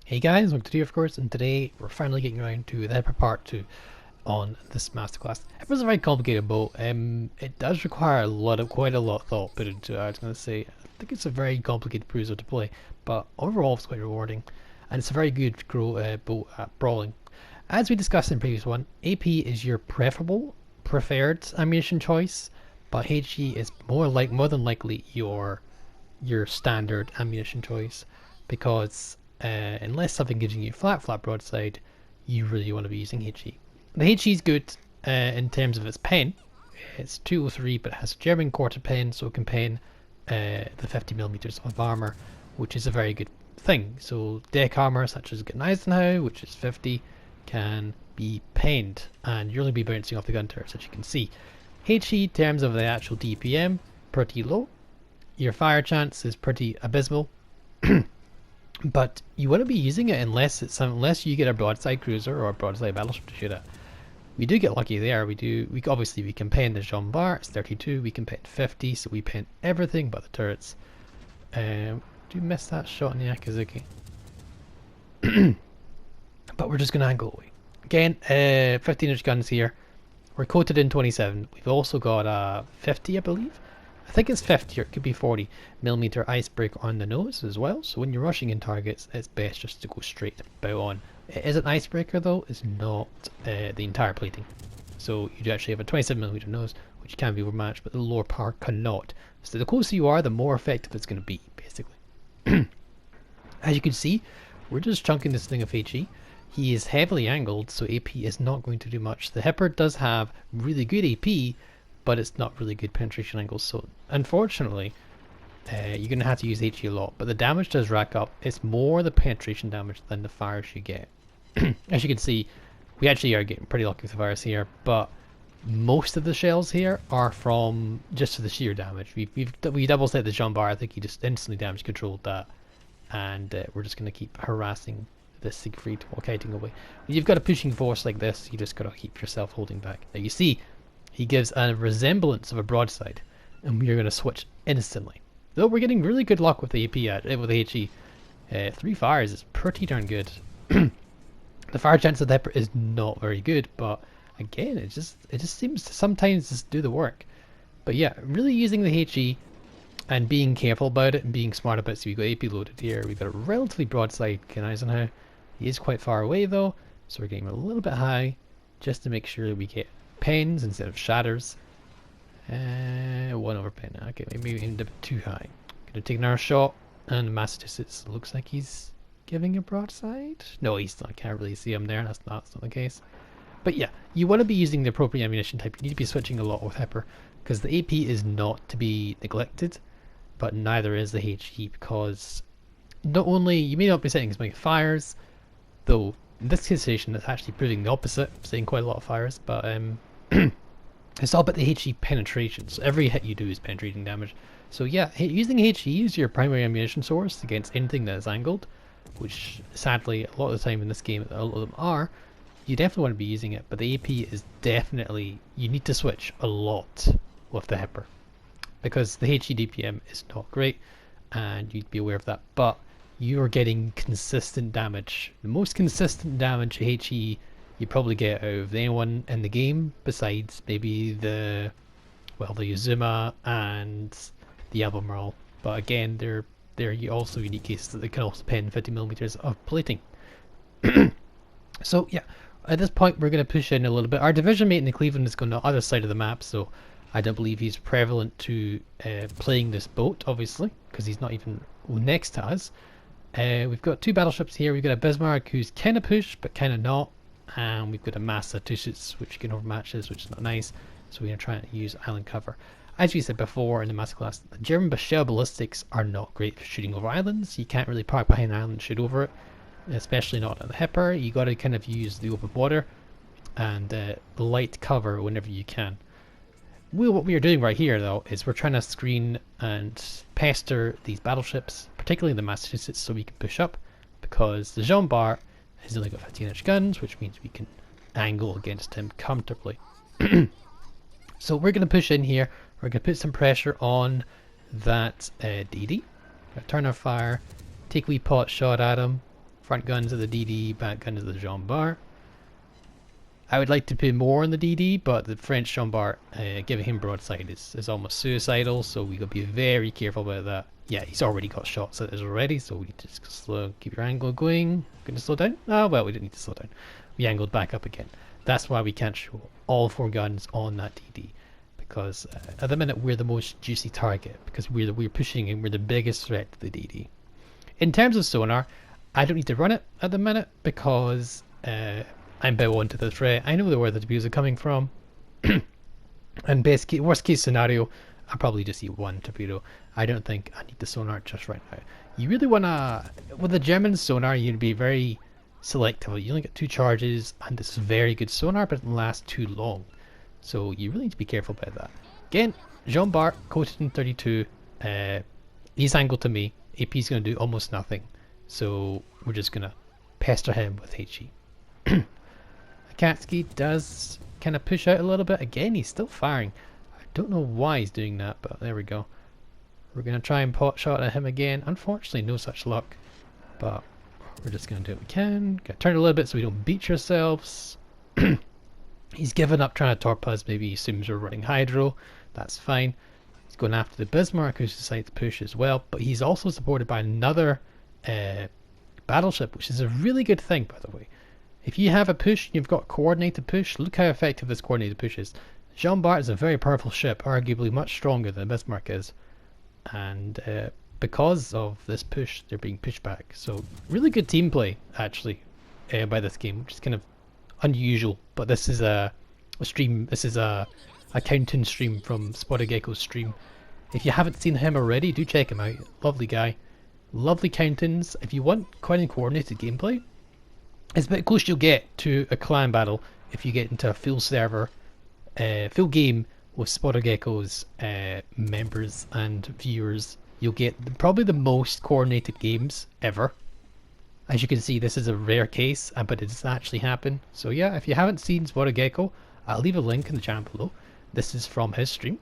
Hey guys, welcome to the of course, and today we're finally getting around to the Hyper Part 2 on this masterclass. It was a very complicated boat. It does require quite a lot of thought put into it. I was going to say, I think it's a very complicated cruiser to play, but overall it's quite rewarding, and it's a very good boat at brawling. As we discussed in the previous one, AP is your preferred ammunition choice, but HE is more than likely your standard ammunition choice because unless something gives you flat broadside, you really want to be using HE. The HE is good in terms of its pen. It's 203, but it has a German quarter pen, so it can pen the 50 millimeters of armour, which is a very good thing. So deck armour, such as isnt, which is 50, can be penned, and you'll only be bouncing off the gun turrets, as you can see. HE, in terms of the actual DPM, pretty low. Your fire chance is pretty abysmal. But you want to be using it unless you get a broadside cruiser or a broadside battleship to shoot at. We do get lucky there. We can pen the Jean Bar. It's 32. We can pen 50, so we pen everything but the turrets. Do miss that shot in the Akazuki. But we're just gonna angle away. Again, 15-inch guns here. We're coated in 27. We've also got a 50, I believe. I think it's 50 or it could be 40 millimeter icebreaker on the nose as well. So when you're rushing in targets, it's best just to go straight bow on. It is an icebreaker though, it's not the entire plating. So you do actually have a 27 millimeter nose, which can be overmatched, but the lower power cannot. So the closer you are, the more effective it's going to be, basically. As you can see, we're just chunking this thing of HE. He is heavily angled, so AP is not going to do much. The Hipper does have really good AP, but it's not really good penetration angles, so unfortunately you're going to have to use HE a lot, but the damage does rack up. It's more the penetration damage than the fires you get. As you can see, we actually are getting pretty lucky with the fires here, but most of the shells here are from just the sheer damage. We double set the Jean Bar. I think he just instantly damage controlled that, and we're just going to keep harassing this Siegfried while kiting away. When you've got a pushing force like this, you just got to keep yourself holding back. Now you see he gives a resemblance of a broadside, and we are going to switch instantly. Though we're getting really good luck with the AP with the HE. 3 fires is pretty darn good. The fire chance of the Hipper is not very good, but again, it just seems to sometimes just do the work. But yeah, really using the HE and being careful about it and being smart about it. So we've got AP loaded here. We've got a relatively broadside Eisenhower. He is quite far away though, so we're getting a little bit high just to make sure we get pens instead of shatters. 1 over pen. Okay, maybe we aimed a bit too high. Gonna take another shot, and Massachusetts looks like he's giving a broadside. No, he's not. I can't really see him there. That's not the case. But yeah, you want to be using the appropriate ammunition type. You need to be switching a lot with Hipper because the AP is not to be neglected, but neither is the HE, because not only you may not be setting as many fires, though in this situation it's actually proving the opposite, setting quite a lot of fires, but it's all about the HE penetration. So every hit you do is penetrating damage. So yeah, using HE as your primary ammunition source against anything that is angled, which sadly a lot of the time in this game a lot of them are, you definitely want to be using it. But the AP is definitely, you need to switch a lot with the Hipper, because the HE DPM is not great, and you'd be aware of that. But you are getting consistent damage. The most consistent damage HE you probably get out of anyone in the game, besides maybe the Yuzuma and the Albemarle. But again, they're also unique cases that they can also pen 50 millimeters of plating. So yeah, at this point we're going to push in a little bit. Our division mate in the Cleveland is going to the other side of the map, so I don't believe he's prevalent to playing this boat, obviously, because he's not even next to us. We've got 2 battleships here. We've got a Bismarck who's kind of push but kind of not, and we've got a Massachusetts which can overmatch this, which is not nice, so we're going to try and use island cover. As we said before in the masterclass, the German shell ballistics are not great for shooting over islands. You can't really park behind an island and shoot over it, especially not at the Hipper. You got to kind of use the open water and light cover whenever you can. What we are doing right here though is we're trying to screen and pester these battleships, particularly the Massachusetts, so we can push up, because the Jean Bar has only got 15-inch guns, which means we can angle against him comfortably. So we're going to push in here. We're going to put some pressure on that DD. Turn our fire, take a wee pot shot at him, Front guns of the DD, back guns of the Jean Bart. I would like to put more on the DD, but the French Jean Bart, giving him broadside is almost suicidal, so we gotta be very careful about that. Yeah, he's already got shots at us already, so we need to just keep your angle going. Gonna slow down? Oh, well, we didn't need to slow down. We angled back up again. That's why we can't show all 4 guns on that DD. Because at the minute we're the most juicy target, because we're pushing and we're the biggest threat to the DD. In terms of sonar, I don't need to run it at the minute because I'm bow onto the threat. I know where the torpedoes are coming from. And worst case scenario, I'll probably just use 1 torpedo. I don't think I need the sonar just right now. You really wanna, with the German sonar, you'd be very selective. You only get 2 charges, and this is very good sonar, but it doesn't last too long. So you really need to be careful about that. Again, Jean Bart, coated in 32. He's angled to me. AP's going to do almost nothing. So we're just going to pester him with HE. Akatsuki does kind of push out a little bit. Again, he's still firing. I don't know why he's doing that, but there we go. We're going to try and pot shot at him again. Unfortunately, no such luck. But we're just going to do what we can. Got to turn a little bit so we don't beat ourselves. He's given up trying to torp us. Maybe he assumes we're running hydro. That's fine. He's going after the Bismarck, who's decided to push as well. But he's also supported by another battleship, which is a really good thing, by the way. If you have a push, you've got coordinated push. Look how effective this coordinated push is. Jean Bart is a very powerful ship, arguably much stronger than Bismarck is. And because of this push, they're being pushed back. So really good team play, actually, by this game, which is kind of unusual. But this is a stream. This is a countdown stream from Spotted Gecko's stream. If you haven't seen him already, do check him out. Lovely guy, lovely countdowns. If you want quite a coordinated gameplay, it's about close you'll get to a clan battle if you get into a full server, full game with Spotted Gecko's members and viewers. You'll get probably the most coordinated games ever. As you can see, this is a rare case, but it does actually happen. So yeah, if you haven't seen Spotted Gecko, I'll leave a link in the channel below. This is from his stream,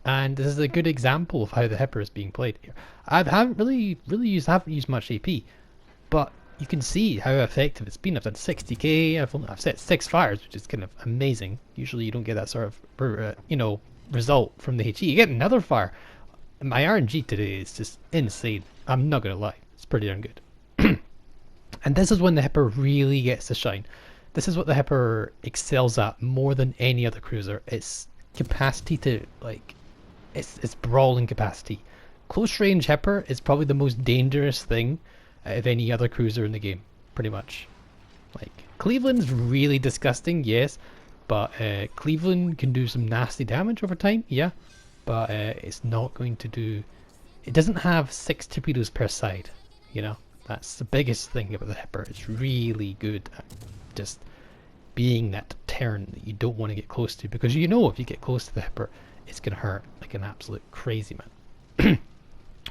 and this is a good example of how the Hipper is being played here. I haven't really used much AP, but you can see how effective it's been. I've done 60k. I've set 6 fires, which is kind of amazing. Usually you don't get that sort of result from the HE. You get another fire. My RNG today is just insane. I'm not gonna lie, it's pretty darn good. And this is when the Hipper really gets to shine. This is what the Hipper excels at more than any other cruiser. Its capacity to, like, its brawling capacity. Close range Hipper is probably the most dangerous thing out of any other cruiser in the game, pretty much. Like, Cleveland's really disgusting, yes, but Cleveland can do some nasty damage over time, yeah, but it's not going to do... It doesn't have 6 torpedoes per side, you know? That's the biggest thing about the Hipper. It's really good at just being that deterrent that you don't want to get close to, because you know if you get close to the Hipper, it's going to hurt like an absolute crazy man.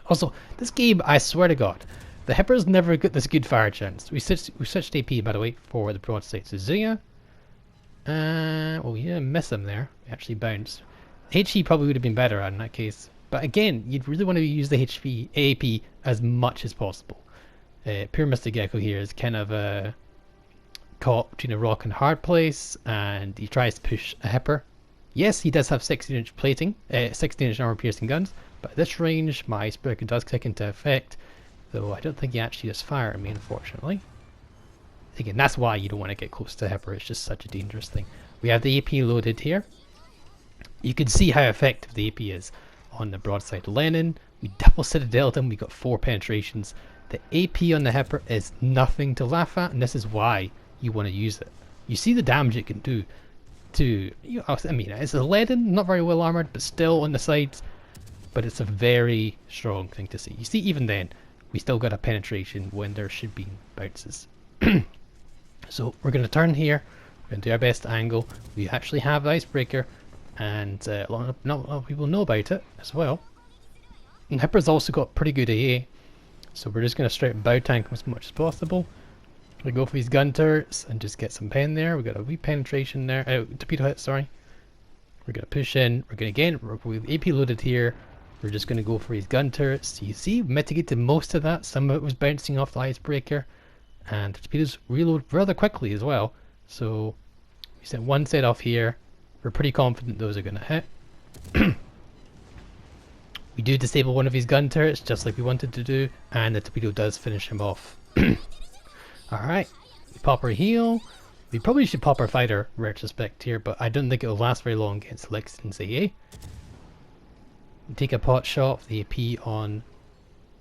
Also, this game, I swear to God, the Hipper's never got this good fire chance. We switched AP, by the way, for the broadside Suzuya. Oh yeah, miss him there. We actually bounced. HE probably would have been better in that case. But again, you'd really want to use the AP as much as possible. Pure Mr. Gecko here is kind of caught between a rock and a hard place, and he tries to push a Hipper. Yes, he does have 16-inch plating, 16-inch armor piercing guns, but at this range, my icebreaker does kick into effect, though I don't think he actually does fire at me, unfortunately. Again, that's why you don't want to get close to Hipper. It's just such a dangerous thing. We have the AP loaded here. You can see how effective the AP is on the broadside Lenin. We double citadeled him. We got 4 penetrations. The AP on the Hipper is nothing to laugh at, and this is why you want to use it. You see the damage it can do to, I mean, it's a leaden, not very well armored, but still on the sides, but it's a very strong thing to see. You see, even then, we still got a penetration when there should be bounces. So we're going to turn here, we're going to do our best angle. We actually have the icebreaker, and not a lot of people know about it as well. And Hipper's also got pretty good AA. So we're just going to straight bow tank as much as possible. We go for these gun turrets and just get some pen there. We got a wee penetration there. Torpedo hit, sorry. We're going to push in. We're going to again, with AP loaded here. We're just going to go for these gun turrets. So you see, mitigated most of that. Some of it was bouncing off the icebreaker. and the torpedoes reload rather quickly as well. So we sent one set off here. We're pretty confident those are going to hit. We do disable one of his gun turrets just like we wanted to do, and the torpedo does finish him off. Alright, we pop our heal. We probably should pop our fighter retrospect here, but I don't think it'll last very long against Lexington's AA. We take a pot shot of the AP on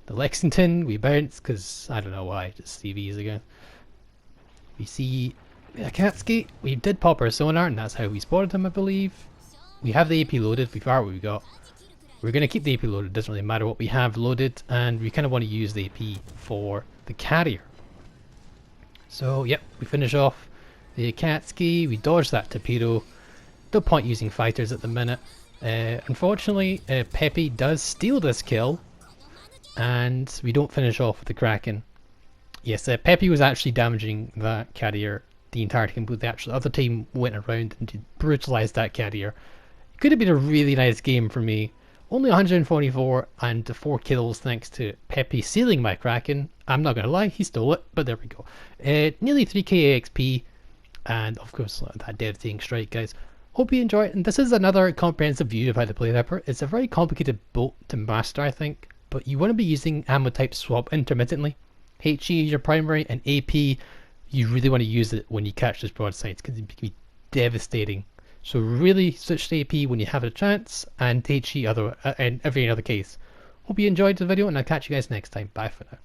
the Lexington. We bounce because I don't know why, just CVs again. We see a Katsuki. We did pop our sonar, and that's how we spotted him, I believe. We have the AP loaded. We've got what we got. We're going to keep the AP loaded, doesn't really matter what we have loaded, and we kind of want to use the AP for the carrier. So, yep, we finish off the Akatsuki, we dodge that torpedo. No point using fighters at the minute. Unfortunately, Pepe does steal this kill, and we don't finish off with the Kraken. Yes, Pepe was actually damaging that carrier the entire time, but the actual other team went around and brutalized that carrier. It could have been a really nice game for me. Only 144 and 4 kills thanks to Pepe stealing my Kraken. I'm not going to lie, he stole it, but there we go. Nearly 3k AXP, and of course that devastating strike, guys. Hope you enjoy it, and this is another comprehensive view of how to play Ripper. It's a very complicated boat to master, I think, but you want to be using ammo type swap intermittently. HE is your primary, and AP, you really want to use it when you catch those broadsides because it can be devastating. So really switch to AP when you have a chance, and HE in every other case. Hope you enjoyed the video, and I'll catch you guys next time. Bye for now.